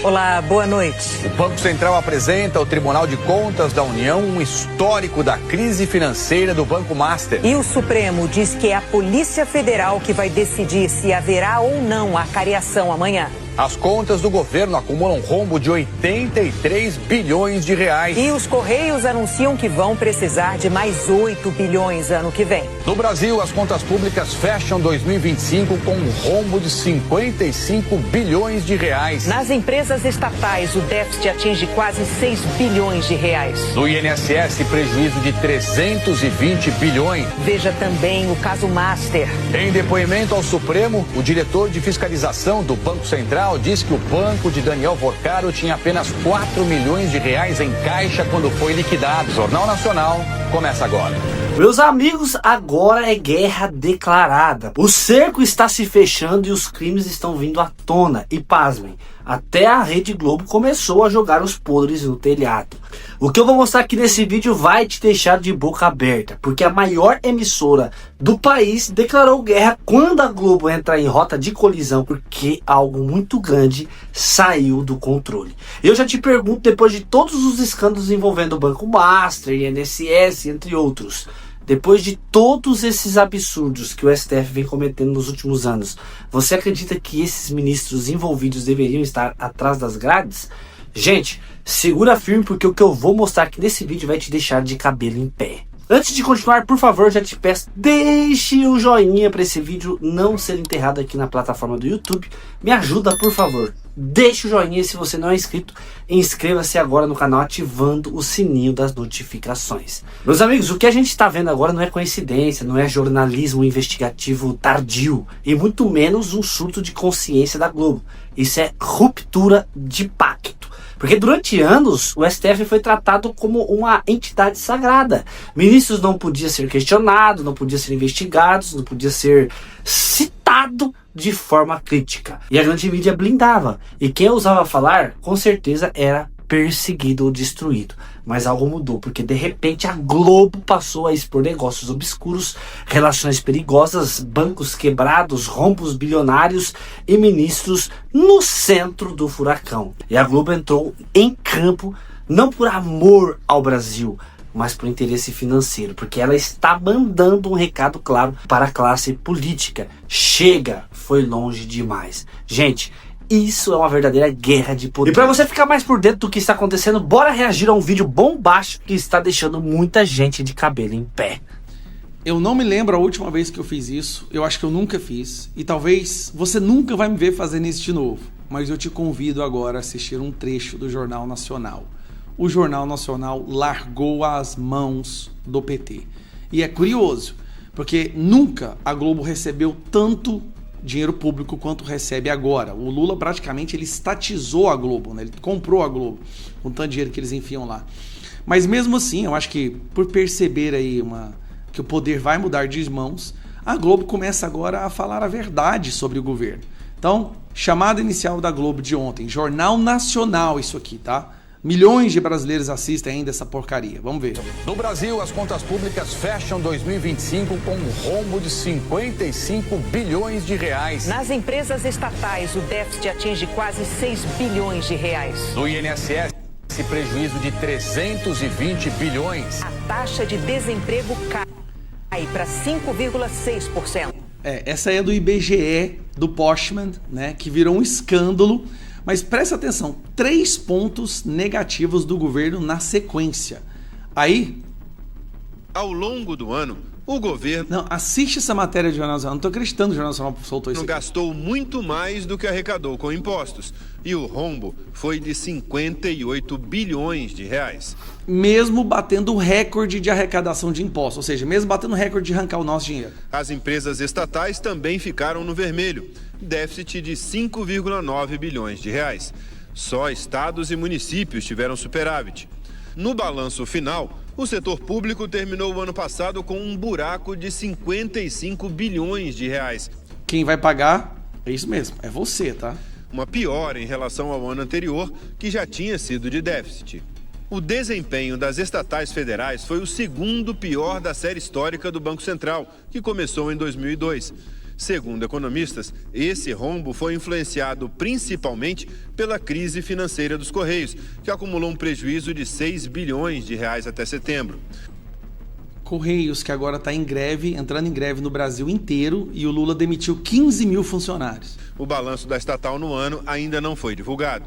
Olá, boa noite. O Banco Central apresenta ao Tribunal de Contas da União um histórico da crise financeira do Banco Master. E o Supremo diz que é a Polícia Federal que vai decidir se haverá ou não a cariação amanhã. As contas do governo acumulam rombo de 83 bilhões de reais. E os Correios anunciam que vão precisar de mais 8 bilhões ano que vem. No Brasil, as contas públicas fecham 2025 com um rombo de 55 bilhões de reais. Nas empresas estatais, o déficit atinge quase 6 bilhões de reais. No INSS, prejuízo de 320 bilhões. Veja também o caso Master. Em depoimento ao Supremo, o diretor de fiscalização do Banco Central diz que o banco de Daniel Vorcaro tinha apenas 4 milhões de reais em caixa quando foi liquidado. O Jornal Nacional começa agora. Meus amigos, agora é guerra declarada. O cerco está se fechando e os crimes estão vindo à tona. E pasmem, até a Rede Globo começou a jogar os podres no telhado. O que eu vou mostrar aqui nesse vídeo vai te deixar de boca aberta, porque a maior emissora do país declarou guerra quando a Globo entra em rota de colisão, porque algo muito grande saiu do controle. Eu já te pergunto, depois de todos os escândalos envolvendo o Banco Master, INSS, entre outros, depois de todos esses absurdos que o STF vem cometendo nos últimos anos, você acredita que esses ministros envolvidos deveriam estar atrás das grades? Gente, segura firme, porque o que eu vou mostrar aqui nesse vídeo vai te deixar de cabelo em pé. Antes de continuar, por favor, já te peço, deixe o joinha para esse vídeo não ser enterrado aqui na plataforma do YouTube. Me ajuda, por favor. Deixe o joinha e se você não é inscrito, inscreva-se agora no canal ativando o sininho das notificações. Meus amigos, o que a gente está vendo agora não é coincidência, não é jornalismo investigativo tardio e muito menos um surto de consciência da Globo. Isso é ruptura de pacto. Porque durante anos o STF foi tratado como uma entidade sagrada. Ministros não podiam ser questionados, não podiam ser investigados, não podiam ser citado de forma crítica. E a grande mídia blindava. E quem ousava falar, com certeza era perseguido ou destruído. Mas algo mudou, porque de repente a Globo passou a expor negócios obscuros, relações perigosas, bancos quebrados, rombos bilionários e ministros no centro do furacão. E a Globo entrou em campo não por amor ao Brasil, mas por interesse financeiro, porque ela está mandando um recado claro para a classe política. Chega, foi longe demais. Gente, isso é uma verdadeira guerra de poder. E para você ficar mais por dentro do que está acontecendo, bora reagir a um vídeo bombástico que está deixando muita gente de cabelo em pé. Eu não me lembro a última vez que eu fiz isso, eu acho que eu nunca fiz, e talvez você nunca vai me ver fazendo isso de novo, mas eu te convido agora a assistir um trecho do Jornal Nacional. O Jornal Nacional largou as mãos do PT. E é curioso, porque nunca a Globo recebeu tanto dinheiro público quanto recebe agora. O Lula praticamente ele estatizou a Globo, né? Ele comprou a Globo com tanto dinheiro que eles enfiam lá. Mas mesmo assim, eu acho que por perceber aí que o poder vai mudar de mãos, a Globo começa agora a falar a verdade sobre o governo. Então, chamada inicial da Globo de ontem, Jornal Nacional isso aqui, tá? Milhões de brasileiros assistem ainda essa porcaria. Vamos ver. No Brasil, as contas públicas fecham 2025 com um rombo de 55 bilhões de reais. Nas empresas estatais, o déficit atinge quase 6 bilhões de reais. No INSS, esse prejuízo de 320 bilhões. A taxa de desemprego cai para 5,6%. Essa é do IBGE, do Postman, né, que virou um escândalo. Mas presta atenção, 3 pontos negativos do governo na sequência. Aí, ao longo do ano, o governo... Não, assiste essa matéria de Jornal Nacional. Não estou acreditando que o Jornal Nacional soltou isso aqui. Gastou muito mais do que arrecadou com impostos. E o rombo foi de 58 bilhões de reais. Mesmo batendo o recorde de arrecadação de impostos. Ou seja, mesmo batendo o recorde de arrancar o nosso dinheiro. As empresas estatais também ficaram no vermelho. Déficit de 5,9 bilhões de reais. Só estados e municípios tiveram superávit. No balanço final, o setor público terminou o ano passado com um buraco de 55 bilhões de reais. Quem vai pagar é isso mesmo, é você, tá? Uma piora em relação ao ano anterior, que já tinha sido de déficit. O desempenho das estatais federais foi o segundo pior da série histórica do Banco Central, que começou em 2002. Segundo economistas, esse rombo foi influenciado principalmente pela crise financeira dos Correios, que acumulou um prejuízo de 6 bilhões de reais até setembro. Correios, que agora está em greve, entrando em greve no Brasil inteiro, e o Lula demitiu 15 mil funcionários. O balanço da estatal no ano ainda não foi divulgado.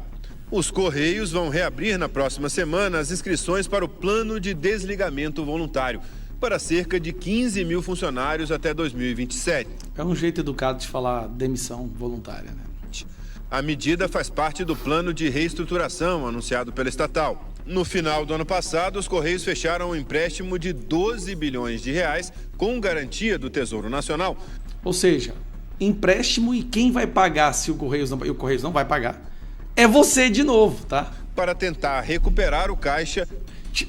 Os Correios vão reabrir na próxima semana as inscrições para o plano de desligamento voluntário, para cerca de 15 mil funcionários até 2027. É um jeito educado de falar demissão voluntária, né? A medida faz parte do plano de reestruturação anunciado pela estatal. No final do ano passado, os Correios fecharam um empréstimo de 12 bilhões de reais com garantia do Tesouro Nacional. Ou seja, empréstimo, e quem vai pagar se o Correios não vai pagar é você de novo, tá? Para tentar recuperar o caixa.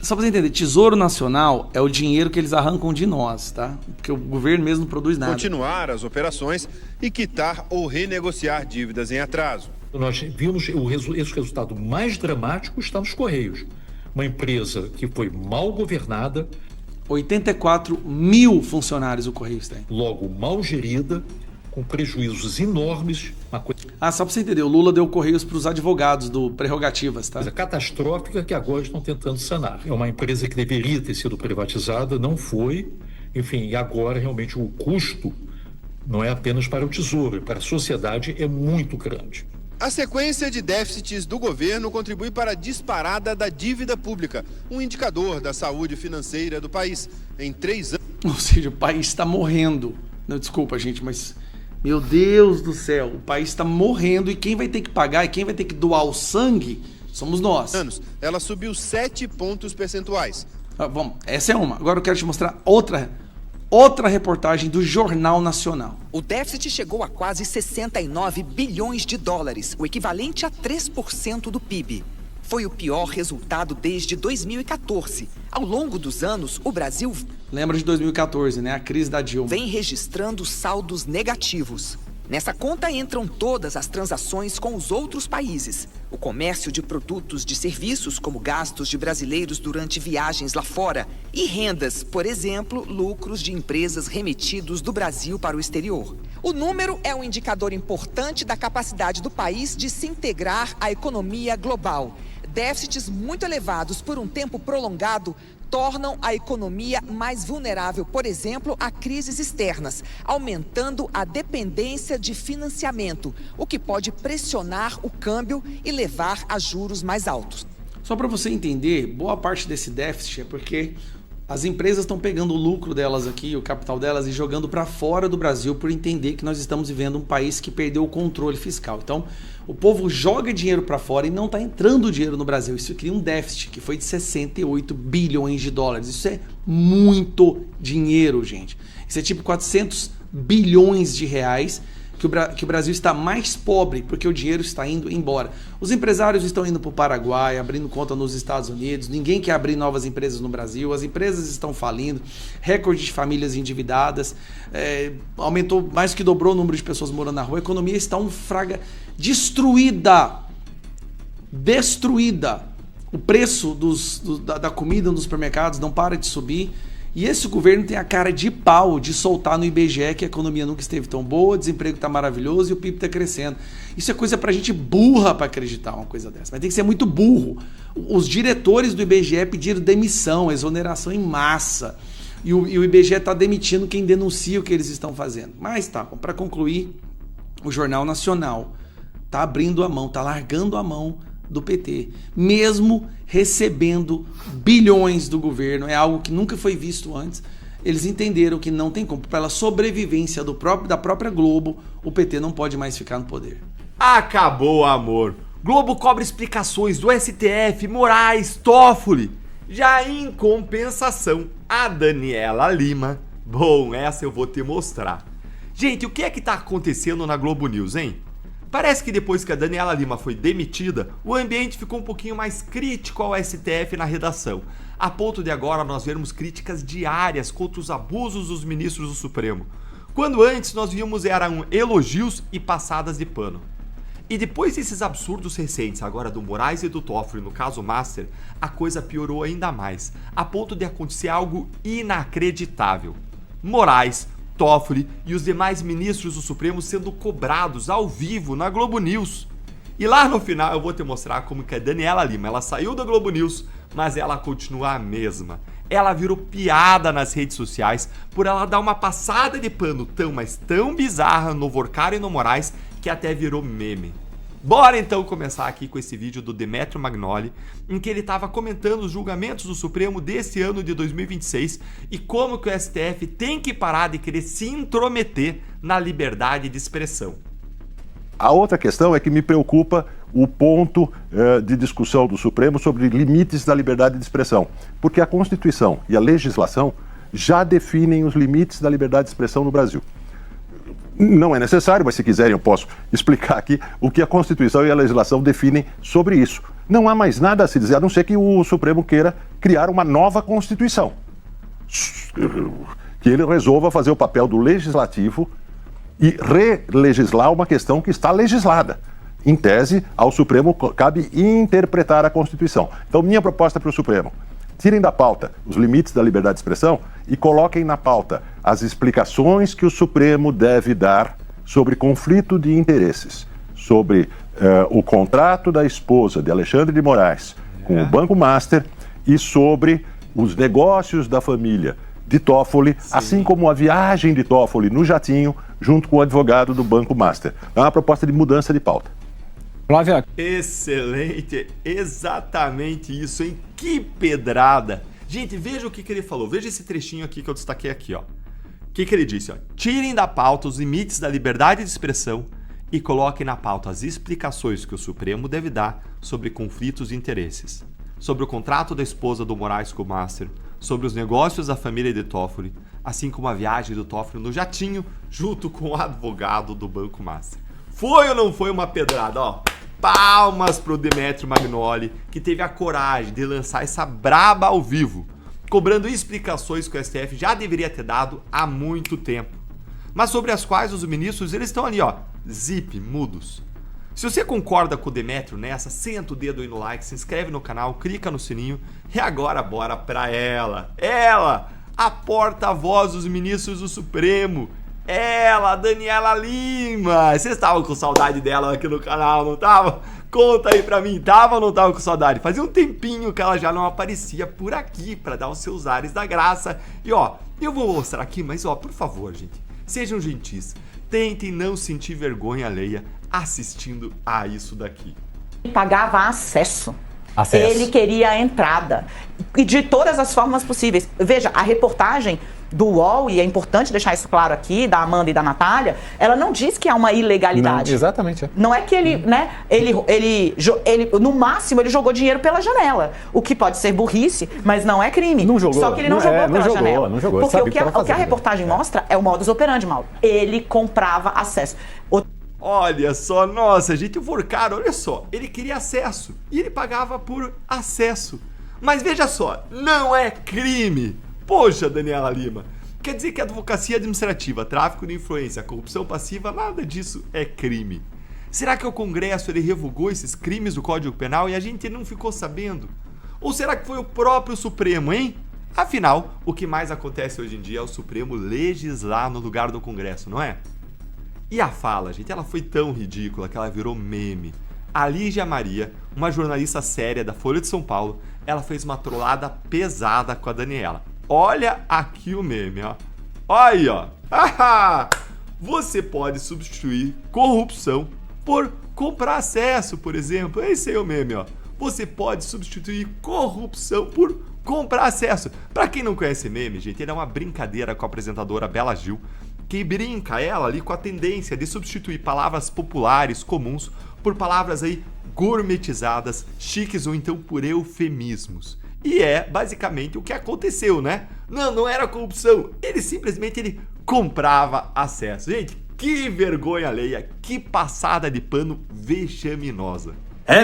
Só para você entender, Tesouro Nacional é o dinheiro que eles arrancam de nós, tá? Porque o governo mesmo não produz nada. Continuar as operações e quitar ou renegociar dívidas em atraso. Nós vimos esse resultado mais dramático está nos Correios. Uma empresa que foi mal governada. 84 mil funcionários o Correios tem. Logo, mal gerida, com prejuízos enormes. Só para você entender, o Lula deu Correios para os advogados do Prerrogativas, tá? Coisa catastrófica que agora estão tentando sanar. É uma empresa que deveria ter sido privatizada, não foi. Enfim, e agora realmente o custo não é apenas para o Tesouro, para a sociedade é muito grande. A sequência de déficits do governo contribui para a disparada da dívida pública, um indicador da saúde financeira do país. Em 3 anos... Ou seja, o país está morrendo. Não, desculpa, gente, mas... Meu Deus do céu, o país está morrendo e quem vai ter que pagar e quem vai ter que doar o sangue somos nós. Ela subiu 7 pontos percentuais. Vamos, essa é uma. Agora eu quero te mostrar outra reportagem do Jornal Nacional. O déficit chegou a quase 69 bilhões de dólares, o equivalente a 3% do PIB. Foi o pior resultado desde 2014. Ao longo dos anos, o Brasil... Lembra de 2014, né? A crise da Dilma. Vem registrando saldos negativos. Nessa conta entram todas as transações com os outros países. O comércio de produtos de serviços, como gastos de brasileiros durante viagens lá fora. E rendas, por exemplo, lucros de empresas remetidos do Brasil para o exterior. O número é um indicador importante da capacidade do país de se integrar à economia global. Déficits muito elevados por um tempo prolongado tornam a economia mais vulnerável, por exemplo, a crises externas, aumentando a dependência de financiamento, o que pode pressionar o câmbio e levar a juros mais altos. Só para você entender, boa parte desse déficit é porque as empresas estão pegando o lucro delas aqui, o capital delas, e jogando para fora do Brasil por entender que nós estamos vivendo um país que perdeu o controle fiscal. Então, o povo joga dinheiro para fora e não está entrando dinheiro no Brasil. Isso cria um déficit que foi de 68 bilhões de dólares. Isso é muito dinheiro, gente. Isso é tipo 400 bilhões de reais que o Brasil está mais pobre porque o dinheiro está indo embora. Os empresários estão indo para o Paraguai, abrindo conta nos Estados Unidos, ninguém quer abrir novas empresas no Brasil, as empresas estão falindo, recorde de famílias endividadas, aumentou, mais que dobrou o número de pessoas morando na rua, a economia está destruída. O preço da comida nos supermercados não para de subir. E esse governo tem a cara de pau de soltar no IBGE que a economia nunca esteve tão boa, o desemprego está maravilhoso e o PIB está crescendo. Isso é coisa pra gente burra para acreditar uma coisa dessa. Mas tem que ser muito burro. Os diretores do IBGE pediram demissão, exoneração em massa. E o IBGE está demitindo quem denuncia o que eles estão fazendo. Mas tá, para concluir, o Jornal Nacional está abrindo a mão, está largando a mão do PT, mesmo recebendo bilhões do governo, é algo que nunca foi visto antes. Eles entenderam que não tem como, pela sobrevivência da própria Globo, o PT não pode mais ficar no poder. Acabou, amor. Globo cobra explicações do STF, Moraes, Toffoli. Já em compensação, a Daniela Lima, bom, essa eu vou te mostrar. Gente, o que é que tá acontecendo na Globo News, hein? Parece que depois que a Daniela Lima foi demitida, o ambiente ficou um pouquinho mais crítico ao STF na redação, a ponto de agora nós vermos críticas diárias contra os abusos dos ministros do Supremo, quando antes nós víamos eram elogios e passadas de pano. E depois desses absurdos recentes, agora do Moraes e do Toffoli no caso Master, a coisa piorou ainda mais, a ponto de acontecer algo inacreditável. Moraes, Toffoli e os demais ministros do Supremo sendo cobrados ao vivo na Globo News. E lá no final eu vou te mostrar como que a Daniela Lima, ela saiu da Globo News, mas ela continua a mesma. Ela virou piada nas redes sociais por ela dar uma passada de pano tão bizarra no Vorcaro e no Moraes que até virou meme. Bora então começar aqui com esse vídeo do Demetrio Magnoli, em que ele estava comentando os julgamentos do Supremo desse ano de 2026 e como que o STF tem que parar de querer se intrometer na liberdade de expressão. A outra questão é que me preocupa o ponto de discussão do Supremo sobre limites da liberdade de expressão, porque a Constituição e a legislação já definem os limites da liberdade de expressão no Brasil. Não é necessário, mas se quiserem eu posso explicar aqui o que a Constituição e a legislação definem sobre isso. Não há mais nada a se dizer, a não ser que o Supremo queira criar uma nova Constituição. Que ele resolva fazer o papel do legislativo e relegislar uma questão que está legislada. Em tese, ao Supremo cabe interpretar a Constituição. Então, minha proposta para o Supremo: tirem da pauta os limites da liberdade de expressão e coloquem na pauta as explicações que o Supremo deve dar sobre conflito de interesses, sobre o contrato da esposa de Alexandre de Moraes com o Banco Master e sobre os negócios da família de Toffoli, assim como a viagem de Toffoli no jatinho junto com o advogado do Banco Master. É uma proposta de mudança de pauta. Excelente, exatamente isso, hein? Que pedrada! Gente, veja o que ele falou, veja esse trechinho aqui que eu destaquei aqui, ó. O que ele disse, ó? Tirem da pauta os limites da liberdade de expressão e coloquem na pauta as explicações que o Supremo deve dar sobre conflitos de interesses, sobre o contrato da esposa do Moraes com o Master, sobre os negócios da família de Toffoli, assim como a viagem do Toffoli no jatinho junto com o advogado do Banco Master. Foi ou não foi uma pedrada, ó? Palmas pro Demetrio Magnoli, que teve a coragem de lançar essa braba ao vivo, cobrando explicações que o STF já deveria ter dado há muito tempo, mas sobre as quais os ministros, eles estão ali, ó, zip, mudos. Se você concorda com o Demetrio nessa, senta o dedo aí no like, se inscreve no canal, clica no sininho e agora bora pra ela, a porta-voz dos ministros do Supremo, ela, Daniela Lima. Vocês estavam com saudade dela aqui no canal, não tava? Conta aí pra mim, tava ou não tava com saudade? Fazia um tempinho que ela já não aparecia por aqui pra dar os seus ares da graça. E ó, eu vou mostrar aqui, mas ó, por favor, gente, sejam gentis, tentem não sentir vergonha alheia assistindo a isso daqui. Pagava acesso. Ele queria a entrada. E de todas as formas possíveis. Veja, a reportagem do UOL, e é importante deixar isso claro aqui, da Amanda e da Natália, ela não diz que há uma ilegalidade. Não, exatamente. Não é que ele, né, ele, no máximo, ele jogou dinheiro pela janela. O que pode ser burrice, mas não é crime. Não jogou. Só que ele não jogou pela janela. Não jogou. Porque o que a reportagem mostra é o modus operandi, Mauro. Ele comprava acesso. Olha só, nossa, gente, o Vorcaro, olha só, ele queria acesso e ele pagava por acesso. Mas veja só, não é crime. Poxa, Daniela Lima, quer dizer que a advocacia administrativa, tráfico de influência, corrupção passiva, nada disso é crime. Será que o Congresso ele revogou esses crimes do Código Penal e a gente não ficou sabendo? Ou será que foi o próprio Supremo, hein? Afinal, o que mais acontece hoje em dia é o Supremo legislar no lugar do Congresso, não é? E a fala, gente, ela foi tão ridícula que ela virou meme. A Lígia Maria, uma jornalista séria da Folha de São Paulo, ela fez uma trollada pesada com a Daniela. Olha aqui o meme, ó. Olha aí, ó. Você pode substituir corrupção por comprar acesso, por exemplo. Esse aí é o meme, ó. Você pode substituir corrupção por comprar acesso. Pra quem não conhece meme, gente, ele é uma brincadeira com a apresentadora Bela Gil, que brinca ela ali com a tendência de substituir palavras populares, comuns, por palavras aí gourmetizadas, chiques ou então por eufemismos. E é basicamente o que aconteceu, né? Não era corrupção, ele simplesmente comprava acesso. Gente, que vergonha alheia, que passada de pano vexaminosa.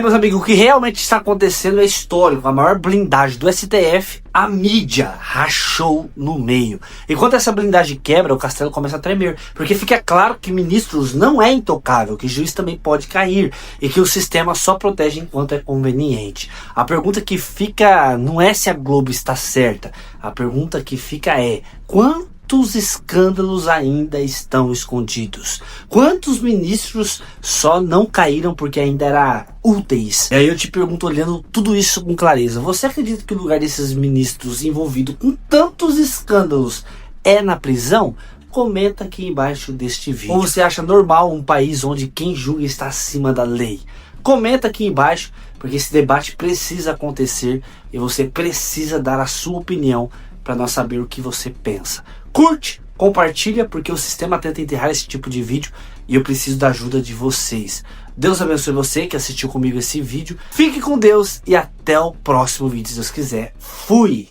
Meus amigos, o que realmente está acontecendo é histórico. A maior blindagem do STF, a mídia rachou no meio. Enquanto essa blindagem quebra, o castelo começa a tremer. Porque fica claro que ministros não é intocável, que juiz também pode cair. E que o sistema só protege enquanto é conveniente. A pergunta que fica não é se a Globo está certa. A pergunta que fica é: quando quantos escândalos ainda estão escondidos? Quantos ministros só não caíram porque ainda eram úteis? E aí eu te pergunto, olhando tudo isso com clareza, você acredita que o lugar desses ministros envolvidos com tantos escândalos é na prisão? Comenta aqui embaixo deste vídeo. Ou você acha normal um país onde quem julga está acima da lei? Comenta aqui embaixo, porque esse debate precisa acontecer e você precisa dar a sua opinião para nós saber o que você pensa. Curte, compartilha, porque o sistema tenta enterrar esse tipo de vídeo e eu preciso da ajuda de vocês. Deus abençoe você que assistiu comigo esse vídeo. Fique com Deus e até o próximo vídeo, se Deus quiser. Fui!